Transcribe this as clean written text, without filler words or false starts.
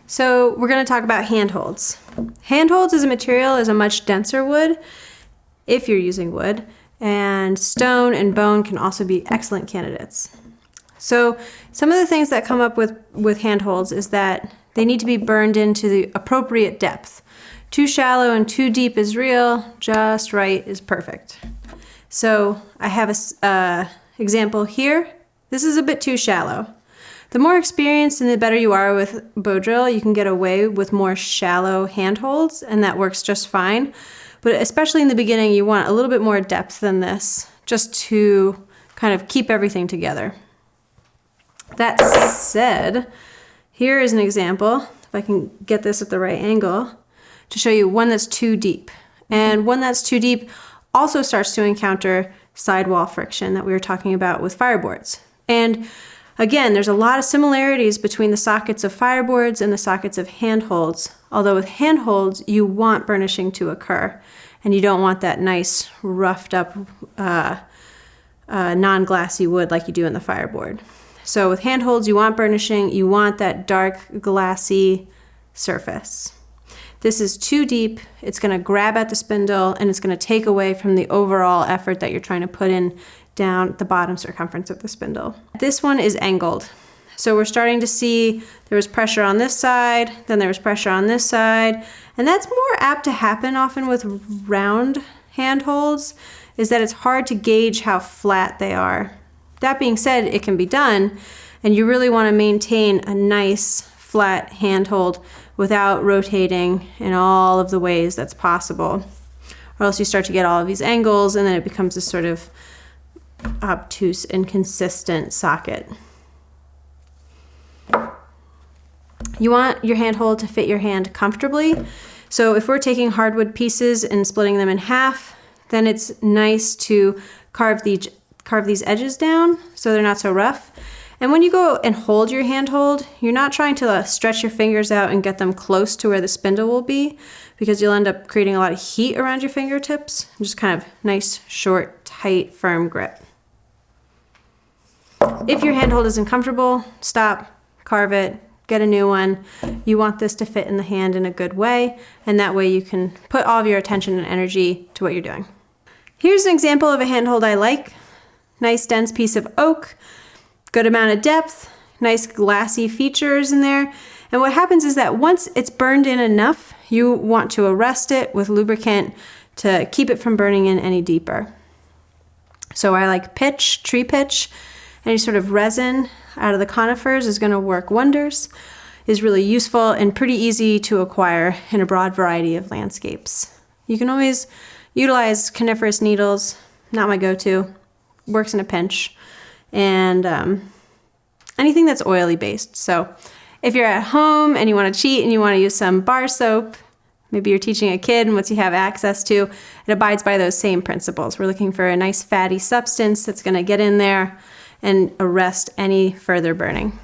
So we're going to talk about handholds. Handholds as a material is a much denser wood, if you're using wood, and stone and bone can also be excellent candidates. So some of the things that come up with handholds is that they need to be burned into the appropriate depth. Too shallow and too deep is real, just right is perfect. So I have a example here. This is a bit too shallow. The more experienced and the better you are with bow drill, you can get away with more shallow handholds, and that works just fine. But especially in the beginning, you want a little bit more depth than this, just to kind of keep everything together. That said, here is an example, if I can get this at the right angle, to show you one that's too deep. And one that's too deep also starts to encounter sidewall friction that we were talking about with fireboards. And again, there's a lot of similarities between the sockets of fireboards and the sockets of handholds. Although with handholds, you want burnishing to occur, and you don't want that nice roughed up non-glassy wood like you do in the fireboard. So with handholds, you want burnishing, you want that dark glassy surface. This is too deep, it's going to grab at the spindle, and it's going to take away from the overall effort that you're trying to put in down the bottom circumference of the spindle. This one is angled. So we're starting to see there was pressure on this side, then there was pressure on this side, and that's more apt to happen often with round handholds, is that it's hard to gauge how flat they are. That being said, it can be done, and you really want to maintain a nice flat handhold without rotating in all of the ways that's possible. Or else you start to get all of these angles, and then it becomes this sort of obtuse, inconsistent socket. You want your handhold to fit your hand comfortably. So if we're taking hardwood pieces and splitting them in half, then it's nice to carve these edges down so they're not so rough. And when you go and hold your handhold, you're not trying to stretch your fingers out and get them close to where the spindle will be, because you'll end up creating a lot of heat around your fingertips. Just kind of nice, short, tight, firm grip. If your handhold isn't comfortable, stop, carve it, get a new one. You want this to fit in the hand in a good way, and that way you can put all of your attention and energy to what you're doing. Here's an example of a handhold I like. Nice dense piece of oak, good amount of depth, nice glassy features in there. And what happens is that once it's burned in enough, you want to arrest it with lubricant to keep it from burning in any deeper. So I like pitch, tree pitch. Any sort of resin out of the conifers is going to work wonders, is really useful and pretty easy to acquire in a broad variety of landscapes. You can always utilize coniferous needles, not my go-to, works in a pinch, and anything that's oily based. So if you're at home and you want to cheat and you want to use some bar soap, maybe you're teaching a kid and what you have access to, it abides by those same principles. We're looking for a nice fatty substance that's going to get in there and arrest any further burning.